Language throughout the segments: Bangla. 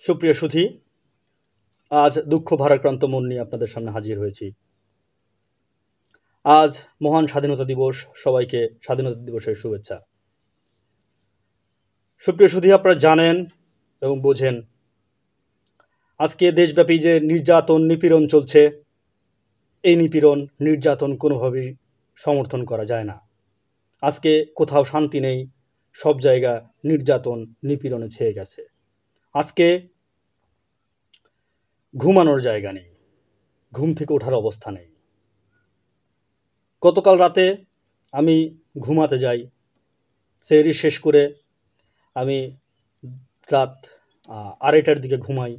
সুপ্রিয় সুধী, আজ দুঃখ ভারাক্রান্ত মন নিয়ে আপনাদের সামনে হাজির হয়েছি। আজ মহান স্বাধীনতা দিবস, সবাইকে স্বাধীনতা দিবসের শুভেচ্ছা। সুপ্রিয় সুধী, আপনারা জানেন এবং বোঝেন আজকে দেশব্যাপী যে নির্যাতন নিপীড়ন চলছে, এই নিপীড়ন নির্যাতন কোনোভাবেই সমর্থন করা যায় না। আজকে কোথাও শান্তি নেই, সব জায়গা নির্যাতন নিপীড়নে ছেয়ে গেছে। আজকে ঘুমানোর জায়গা নেই, ঘুম থেকে ওঠার অবস্থা নেই। গতকাল রাতে আমি ঘুমাতে যাই, সেহরি শেষ করে আমি রাত 2:30টার দিকে ঘুমাই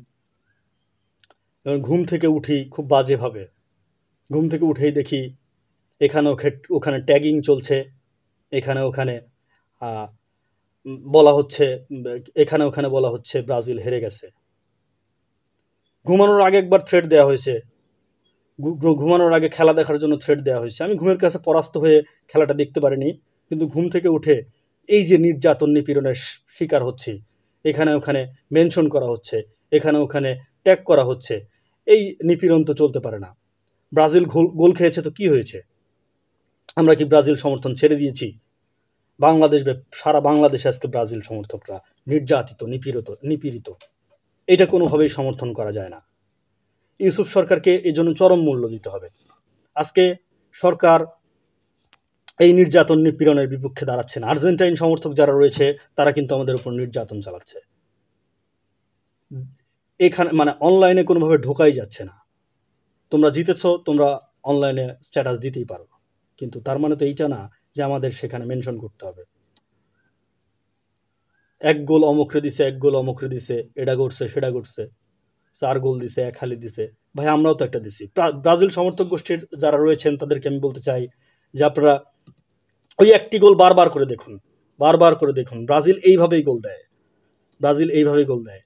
এবং ঘুম থেকে উঠি খুব বাজেভাবে। ঘুম থেকে উঠেই দেখি এখানে ওখানে ট্যাগিং চলছে, এখানে ওখানে বলা হচ্ছে, এখানে ওখানে বলা হচ্ছে ব্রাজিল হেরে গেছে। ঘুমানোর আগে একবার থ্রেড দেওয়া হয়েছে, ঘুমানোর আগে খেলা দেখার জন্য থ্রেড দেওয়া হয়েছে। আমি ঘুমের কাছে পরাস্ত হয়ে খেলাটা দেখতে পারিনি, কিন্তু ঘুম থেকে উঠে এই যে নির্যাতন নিপীড়নের শিকার হচ্ছি, এখানে ওখানে মেনশন করা হচ্ছে, এখানে ওখানে ট্যাগ করা হচ্ছে, এই নিপীড়ন তো চলতে পারে না। ব্রাজিল গোল খেয়েছে তো কি হয়েছে? আমরা কি ব্রাজিল সমর্থন ছেড়ে দিয়েছি? সারা বাংলাদেশে আজকে ব্রাজিল সমর্থকরা নির্যাতিত, নিপীড়িত। এটা কোনোভাবেই সমর্থন করা যায় না। ইউসুফ সরকারকে এই জন্য চরম মূল্য দিতে হবে। আজকে সরকার এই নির্যাতন নিপীড়নের বিপক্ষে দাঁড়াচ্ছে না। আর্জেন্টাইন সমর্থক যারা রয়েছে তারা কিন্তু আমাদের উপর নির্যাতন চালাচ্ছে। এখানে মানে অনলাইনে কোনোভাবে ঢোকাই যাচ্ছে না। তোমরা জিতেছ, তোমরা অনলাইনে স্ট্যাটাস দিতেই পারো, কিন্তু তার মানে তো এইটা না যে আমাদের সেখানে মেনশন করতে হবে 1 গোল অমুকরে দিছে, 1 গোল অমুকরে দিছে, এটা করছে সেটা করছে, 4 গোল দিছে, 1 হালি দিছে। ভাই, আমরাও তো একটা দিছি। ব্রাজিল সমর্থক গোষ্ঠীর যারা রয়েছেন তাদেরকে আমি বলতে চাই যে আপনারা ওই একটি গোল বারবার করে দেখুন। ব্রাজিল এইভাবেই গোল দেয়।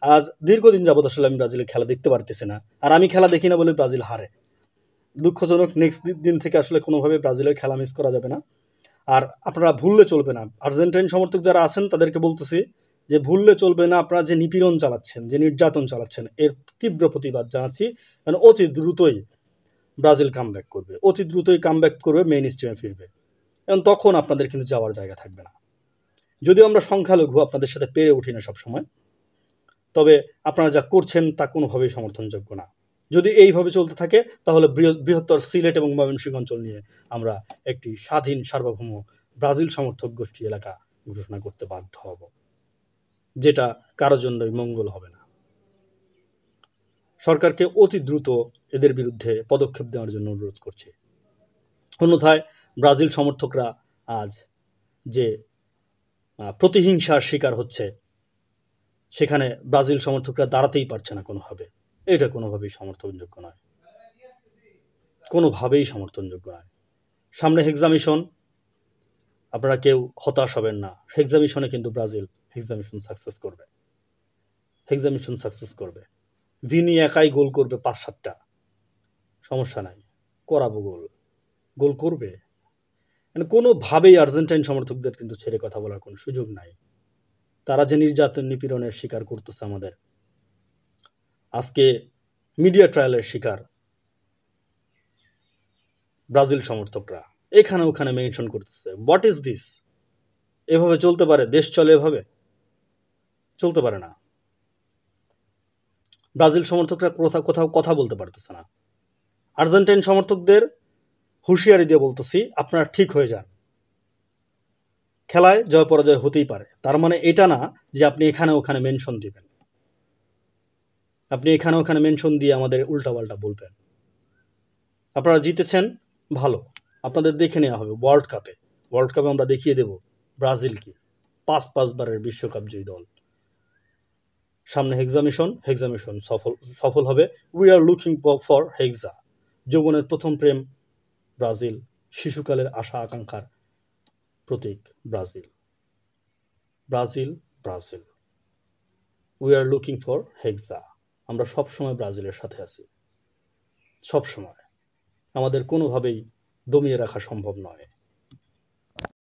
আজ দীর্ঘদিন যাবত আসলে আমি ব্রাজিলের খেলা দেখতে পারতেছি না, আর আমি খেলা দেখি না বলে ব্রাজিল হারে। দুঃখজনক। নেক্সট দিন থেকে আসলে কোনোভাবে ব্রাজিলের খেলা মিস করা যাবে না। আর আপনারা ভুললে চলবে না, আর্জেন্টাইন সমর্থক যারা আছেন তাদেরকে বলতেছি যে ভুললে চলবে না। আপনারা যে নিপীড়ন চালাচ্ছেন, যে নির্যাতন চালাচ্ছেন, এর তীব্র প্রতিবাদ জানাচ্ছি। মানে অতি দ্রুতই ব্রাজিল কামব্যাক করবে, মেইন স্ট্রিমে ফিরবে, এবং তখন আপনাদের কিন্তু যাওয়ার জায়গা থাকবে না। যদিও আমরা সংখ্যালঘু, আপনাদের সাথে পেরে উঠি না সবসময়, তবে আপনারা যা করছেন তা কোনোভাবেই সমর্থনযোগ্য না। যদি এইভাবে চলতে থাকে তাহলে বৃহত্তর সিলেট এবং ময়মনসিংহ অঞ্চল নিয়ে আমরা একটি স্বাধীন সার্বভৌম ব্রাজিল সমর্থক গোষ্ঠী এলাকা ঘোষণা করতে বাধ্য হব, যেটা কারোর জন্যই মঙ্গল হবে না। সরকারকে অতি দ্রুত এদের বিরুদ্ধে পদক্ষেপ নেওয়ার জন্য অনুরোধ করছি। অন্যথায় ব্রাজিল সমর্থকরা আজ যে প্রতিহিংসার শিকার হচ্ছে, সেখানে ব্রাজিল সমর্থকরা দাঁড়াতেই পারছে না কোনোভাবে। এটা কোনোভাবেই সমর্থনযোগ্য নয়, সামনে হেক্সামিশন, আপনারা কেউ হতাশ হবেন না। হেক্সামিশনে কিন্তু ব্রাজিল হেক্সামিশন সাকসেস করবে। ভিনি একাই গোল করবে 5-7টা, সমস্যা নাই, করাবো গোল করবে। মানে কোনোভাবেই আর্জেন্টাইন সমর্থকদের কিন্তু ছেড়ে কথা বলার কোনো সুযোগ নাই। তারা যে নির্যাতন নিপীড়নের শিকার করতেছে, আমাদের আজকে মিডিয়া ট্রায়ালের শিকার ব্রাজিল সমর্থকরা এখানে ওখানে মেনশন করতেছে। What is this? এভাবে চলতে পারে? দেশ চলে এভাবে? চলতে পারে না। ব্রাজিল সমর্থকরা কোথাও কথা বলতে পারতেছে না। আর্জেন্টাইন সমর্থকদের হুঁশিয়ারি দিয়ে বলতেছি, আপনারা ঠিক হয়ে যান। খেলায় জয় পরাজয় হতেই পারে, তার মানে এটা না যে আপনি এখানে ওখানে মেনশন দিবেন, আপনি এখানে ওখানে মেনশন দিয়ে আমাদের উল্টাপাল্টা বলবেন। আপনারা জিতেছেন, ভালো, আপনাদের দেখে নেওয়া হবে ওয়ার্ল্ড কাপে আমরা দেখিয়ে দেব ব্রাজিল কি 5 বারের বিশ্বকাপ জয়ী দল। সামনে হেক্সামিশন সফল হবে। We are looking for hexa. যৌবনের প্রথম প্রেম ব্রাজিল, শিশুকালের আশা আকাঙ্ক্ষার প্রতীক Brazil. We are looking for hexa. আমরা সবসময় ব্রাজিলের সাথে আছি, সবসময়। আমাদের কোনোভাবেই দমিয়ে রাখা সম্ভব নয়।